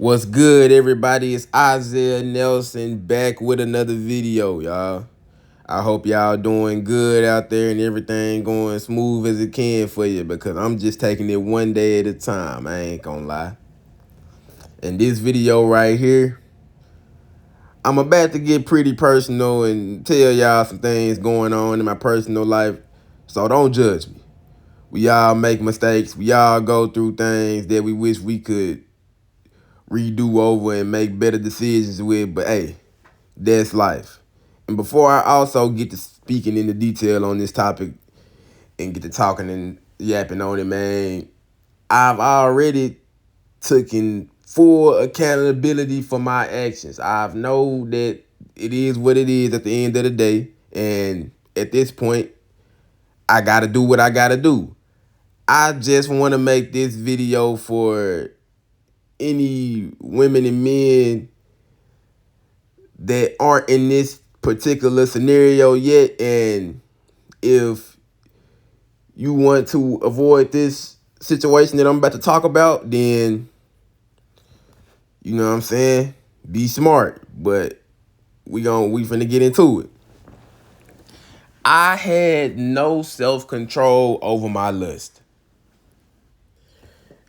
What's good, everybody? It's Isaiah Nelson back with another video, y'all. I hope y'all doing good out there and everything going smooth as it can for you, because I'm just taking it one day at a time. I ain't gonna lie. In this video right here, I'm about to get pretty personal and tell y'all some things going on in my personal life, so don't judge me. We all make mistakes. We all go through things that we wish we could redo over and make better decisions with, but hey, that's life. And before I also get to speaking into detail on this topic and get to talking and yapping on it, man, I've already taken full accountability for my actions. I know that it is what it is at the end of the day, and at this point, I gotta do what I gotta do. I just want to make this video for any women and men that aren't in this particular scenario yet, and if you want to avoid this situation that I'm about to talk about, then you know what I'm saying, be smart. But we finna get into it. I had no self-control over my lust.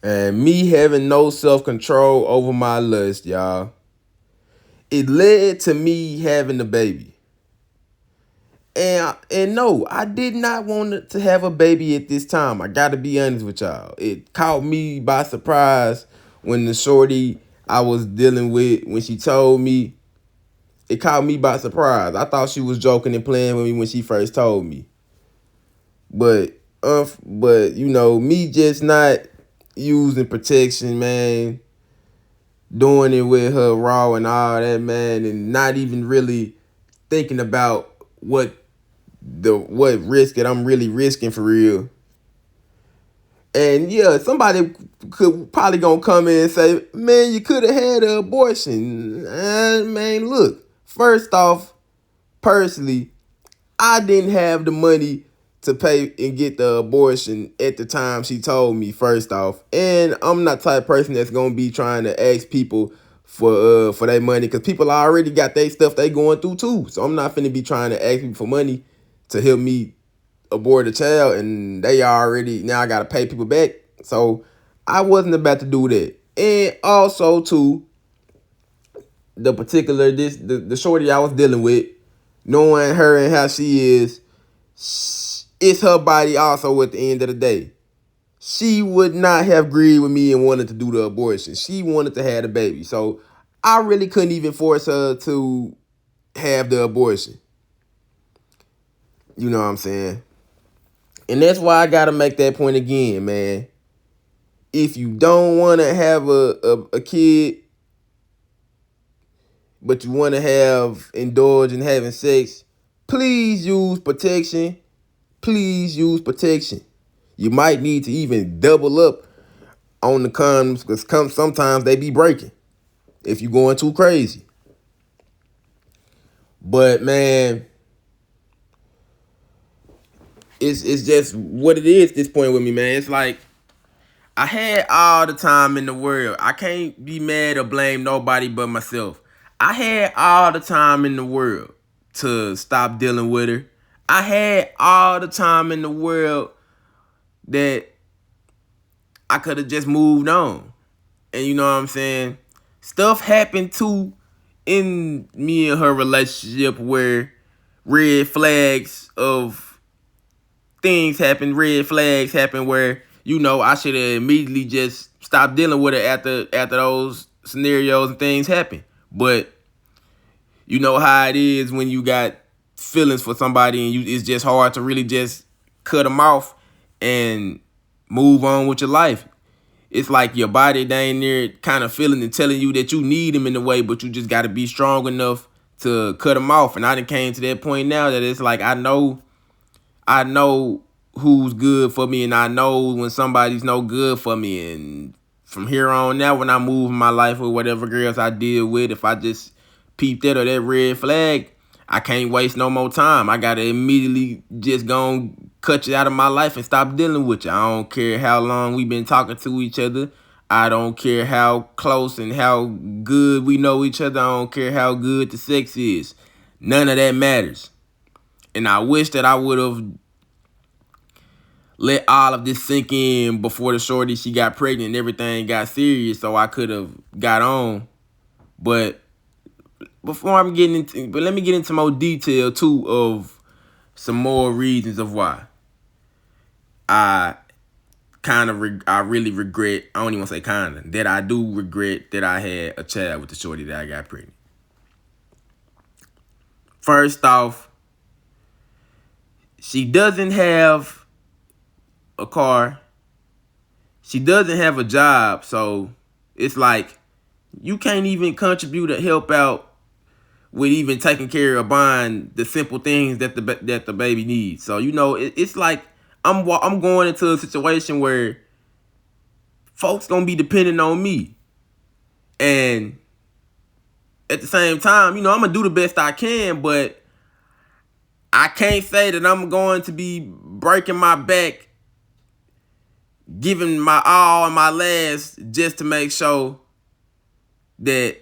And me having no self-control over my lust, y'all, it led to me having a baby. And no, I did not want to have a baby at this time. I gotta be honest with y'all. It caught me by surprise when the shorty I was dealing with, when she told me, it caught me by surprise. I thought she was joking and playing with me when she first told me. But you know, me just not using protection, man, doing it with her raw and all that, man, and not even really thinking about what risk that I'm really risking for real. And yeah, somebody could probably gonna come in and say, man, you could have had an abortion. Man, look, first off, personally, I didn't have the money to pay and get the abortion at the time she told me, first off. And I'm not the type of person that's gonna be trying to ask people for their money, because people already got their stuff they going through too. So I'm not finna be trying to ask people for money to help me abort a child, and they already, now I gotta pay people back. So I wasn't about to do that. And also too, the shorty I was dealing with, knowing her and how she is, it's her body also at the end of the day. She would not have agreed with me and wanted to do the abortion. She wanted to have the baby. So I really couldn't even force her to have the abortion. You know what I'm saying? And that's why I gotta make that point again, man. If you don't want to have a kid, but you want to indulge in having sex, please use protection. Please use protection. You might need to even double up on the condoms, because sometimes they be breaking if you going too crazy. But man, it's just what it is at this point with me, man. It's like I had all the time in the world. I can't be mad or blame nobody but myself. I had all the time in the world to stop dealing with her. I had all the time in the world that I could have just moved on. And you know what I'm saying? Stuff happened too in me and her relationship where red flags happen where, you know, I should have immediately just stopped dealing with her after those scenarios and things happen. But you know how it is when you got feelings for somebody and it's just hard to really just cut them off and move on with your life. It's like your body down there kind of feeling and telling you that you need them in a way, but you just got to be strong enough to cut them off. And I done came to that point now that it's like I know who's good for me, and I know when somebody's no good for me. And from here on now, when I move in my life with whatever girls I deal with, if I just peep that or that red flag, I can't waste no more time. I got to immediately just go and cut you out of my life and stop dealing with you. I don't care how long we've been talking to each other. I don't care how close and how good we know each other. I don't care how good the sex is. None of that matters. And I wish that I would have let all of this sink in before the shorty, she got pregnant and everything got serious, so I could have got on. But let me get into more detail too of some more reasons of why I really regret, I don't even want to say kinda, that I do regret that I had a child with the shorty that I got pregnant. First off, she doesn't have a car. She doesn't have a job, so it's like you can't even contribute or help out with even taking care of buying the simple things that the baby needs. So it's like I'm going into a situation where folks gonna be depending on me, and at the same time, I'm gonna do the best I can, but I can't say that I'm going to be breaking my back, giving my all and my last just to make sure that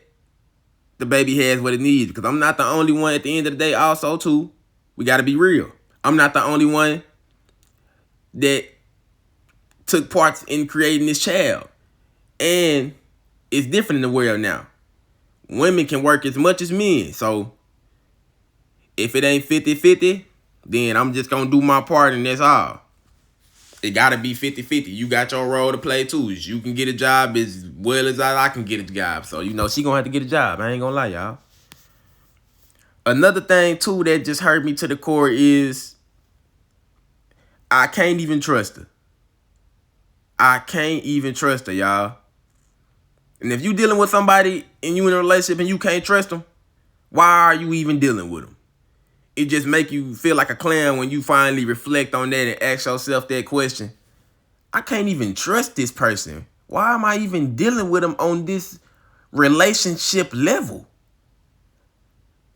the baby has what it needs. Because I'm not the only one at the end of the day. Also, too, we got to be real. I'm not the only one that took parts in creating this child. And it's different in the world now. Women can work as much as men. So if it ain't 50-50, then I'm just going to do my part and that's all. It got to be 50-50. You got your role to play too. You can get a job as well as I can get a job. So, she going to have to get a job. I ain't going to lie, y'all. Another thing too that just hurt me to the core is I can't even trust her. I can't even trust her, y'all. And if you dealing with somebody and you in a relationship and you can't trust them, why are you even dealing with them? It just make you feel like a clown when you finally reflect on that and ask yourself that question. I can't even trust this person. Why am I even dealing with them on this relationship level?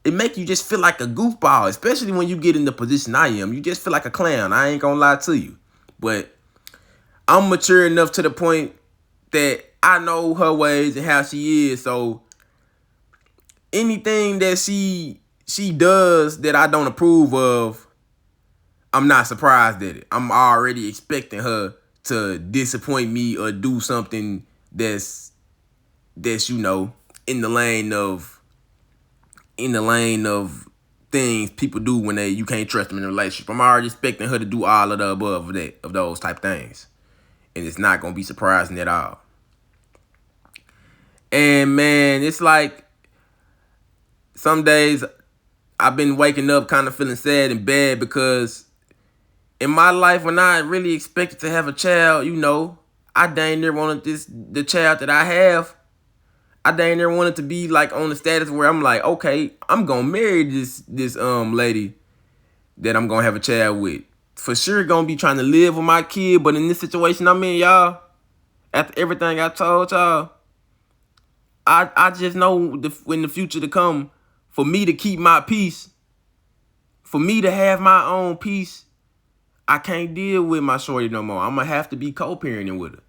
It make you just feel like a goofball, especially when you get in the position I am. You just feel like a clown. I ain't gonna lie to you. But I'm mature enough to the point that I know her ways and how she is. So anything that she does that I don't approve of, I'm not surprised at it. I'm already expecting her to disappoint me or do something that's in the lane of things people do when you can't trust them in a relationship. I'm already expecting her to do all of the above of those type things. And it's not gonna be surprising at all. And man, it's like some days I've been waking up kind of feeling sad and bad because in my life, when I really expected to have a child, I dang near wanted the child that I have. I dang near wanted to be like on the status where I'm like, okay, I'm gonna marry this lady that I'm gonna have a child with. For sure gonna be trying to live with my kid, but in this situation I'm in, y'all, after everything I told y'all, I just know in the future to come, for me to keep my peace, for me to have my own peace, I can't deal with my shorty no more. I'm going to have to be co-parenting with her.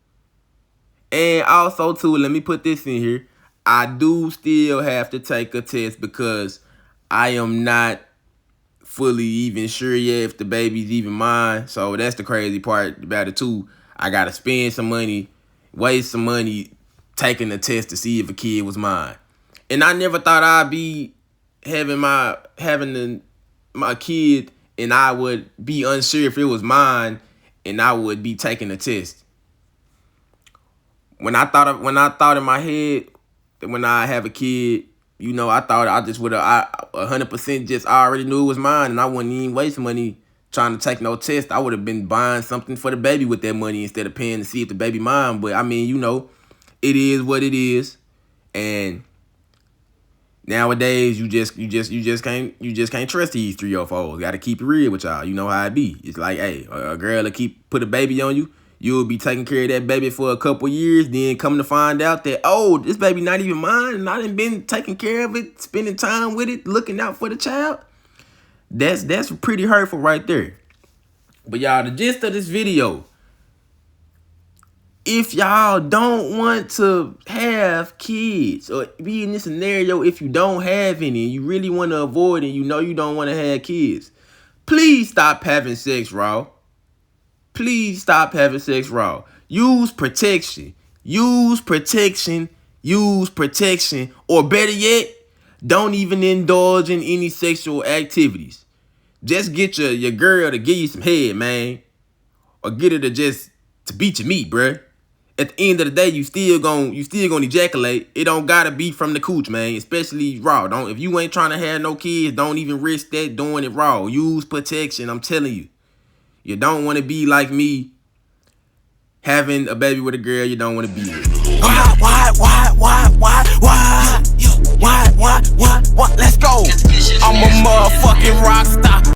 And also, too, let me put this in here. I do still have to take a test because I am not fully even sure yet if the baby's even mine. So that's the crazy part about it, too. I got to spend some money, waste some money, taking a test to see if a kid was mine. And I never thought I'd be having my kid and I would be unsure if it was mine and I would be taking a test. When I thought in my head that when I have a kid, I thought I just would have 100% just already knew it was mine and I wouldn't even waste money trying to take no test. I would have been buying something for the baby with that money instead of paying to see if the baby mine. But I mean, it is what it is. And nowadays, you just can't trust these 3-year-olds. Got to keep it real with y'all. You know how it be. It's like, hey, a girl will put a baby on you. You'll be taking care of that baby for a couple years. Then come to find out that, this baby not even mine. And I done been taking care of it, spending time with it, looking out for the child. That's pretty hurtful right there. But y'all, the gist of this video, if y'all don't want to have kids, or be in this scenario, if you don't have any and you really want to avoid it, you know you don't want to have kids, please stop having sex raw. Please stop having sex raw. Use protection. Use protection. Use protection. Or better yet, don't even indulge in any sexual activities. Just get your girl to give you some head, man. Or get her to beat your meat, bruh. At the end of the day, you still gonna ejaculate. It don't gotta be from the cooch, man. Especially raw. If you ain't trying to have no kids, don't even risk that doing it raw. Use protection, I'm telling you. You don't want to be like me, having a baby with a girl you don't want to be with. Why? Let's go. I'm a motherfucking rock star.